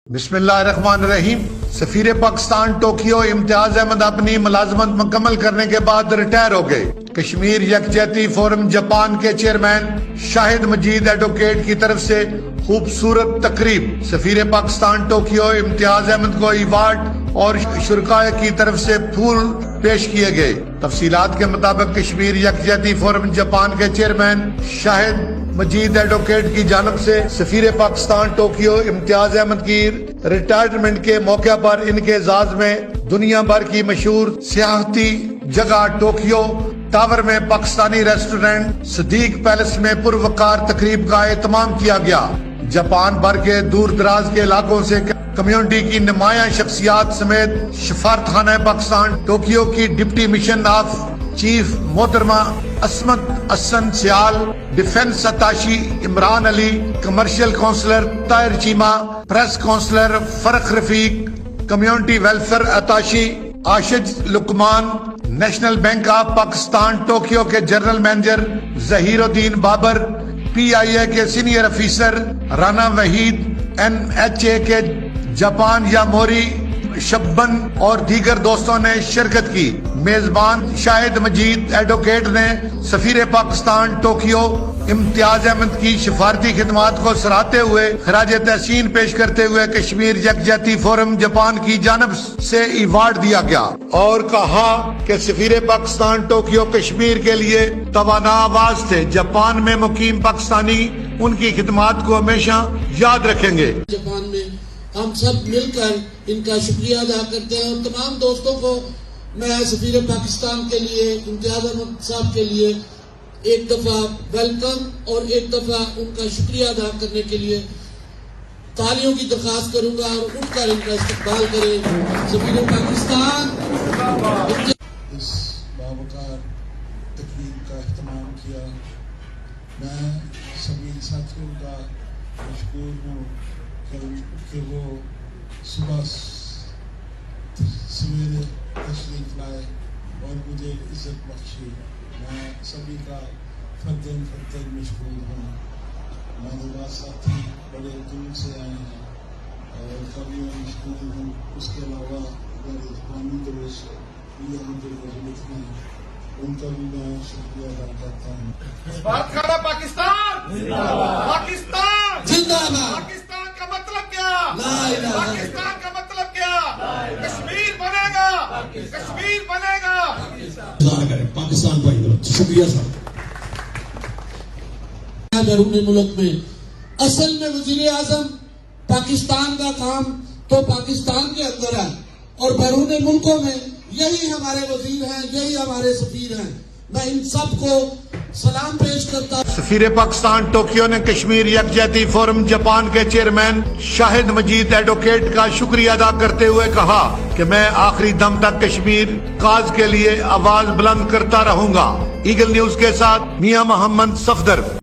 بسم اللہ الرحمن الرحیم۔ سفیر پاکستان ٹوکیو امتیاز احمد اپنی ملازمت مکمل کرنے کے بعد ریٹائر ہو گئے۔ کشمیر یکجہتی فورم جاپان کے چیئرمین شاہد مجید ایڈوکیٹ کی طرف سے خوبصورت تقریب۔ سفیر پاکستان ٹوکیو امتیاز احمد کو ایوارڈ اور شرکاء کی طرف سے پھول پیش کیے گئے۔ تفصیلات کے مطابق کشمیر یکجہتی فورم جاپان کے چیئرمین شاہد مجید ایڈوکیٹ کی جانب سے سفیر پاکستان ٹوکیو امتیاز احمد کی ریٹائرمنٹ کے موقع پر ان کے اعزاز میں دنیا بھر کی مشہور سیاحتی جگہ ٹوکیو ٹاور میں پاکستانی ریسٹورنٹ صدیق پیلس میں پروقار تقریب کا اہتمام کیا گیا۔ جاپان بھر کے دور دراز کے علاقوں سے کمیونٹی کی نمایاں شخصیات سمیت سفارت خانہ پاکستان ٹوکیو کی ڈپٹی مشن آف چیف محترمہ Ismat Hasan Sial, defence attache Imran Ali, commercial counsellor Tahir Cheema, press counsellor Farooq Rafiq, community welfare attache آشج Luqman, national bank of Pakistan Tokyo کے general manager Zaheeruddin Babar, P I A کے senior officer Rana Waheed, N H A کے جاپان یا موری شبن اور دیگر دوستوں نے شرکت کی۔ میزبان شاہد مجید ایڈوکیٹ نے سفیر پاکستان ٹوکیو امتیاز احمد کی سفارتی خدمات کو سراہتے ہوئے خراج تحسین پیش کرتے ہوئے کشمیر یکجہتی فورم جاپان کی جانب سے ایوارڈ دیا گیا اور کہا کہ سفیر پاکستان ٹوکیو کشمیر کے لیے توانا آواز تھے۔ جاپان میں مقیم پاکستانی ان کی خدمات کو ہمیشہ یاد رکھیں گے۔ جاپان میں ہم سب مل کر ان کا شکریہ ادا کرتے ہیں اور تمام دوستوں کو میں سفیر پاکستان کے لیے امتیاز احمد صاحب کے لیے ایک دفعہ ویلکم اور ایک دفعہ ان کا شکریہ ادا کرنے کے لیے تالیوں کی درخواست کروں گا اور اٹھ کر ان کا استقبال کریں۔ سفیر پاکستان اس باوقار تقریب کا اہتمام کیا۔ میں سبھی ساتھیوں کا مشکور ہوں کہ وہ صبح سویرے تشریف لائے اور مجھے عزت بخشی۔ میں سبھی کا فرداً مشکور ہوں۔ میرے بعض ساتھی بڑے دور سے آئے ہیں اور کبھی میں مشکور ہوں۔ اس کے علاوہ میرے جاپانی دوست بھی موجود ہیں، ان کا بھی میں شکریہ ادا کرتا ہوں۔ خانہ پاکستان پاکستان زندہ باد۔ پاکستان کا مطلب کیا؟ لا الہ الا پاکستان کا مطلب کیا؟ کشمیر بنے گا، کشمیر بنے گا۔ پاکستان بھائی شکریہ صاحب۔ بیرون ملک میں اصل میں وزیر اعظم پاکستان کا کام تو پاکستان کے اندر ہے اور بیرون ملکوں میں یہی ہمارے وزیر ہیں، یہی ہمارے سفیر ہیں۔ میں ان سب کو سلام پیش کرتا ہوں۔ سفیر پاکستان ٹوکیو نے کشمیر یکجہتی فورم جاپان کے چیئرمین شاہد مجید ایڈوکیٹ کا شکریہ ادا کرتے ہوئے کہا کہ میں آخری دم تک کشمیر کاز کے لیے آواز بلند کرتا رہوں گا۔ ایگل نیوز کے ساتھ میاں محمد صفدر۔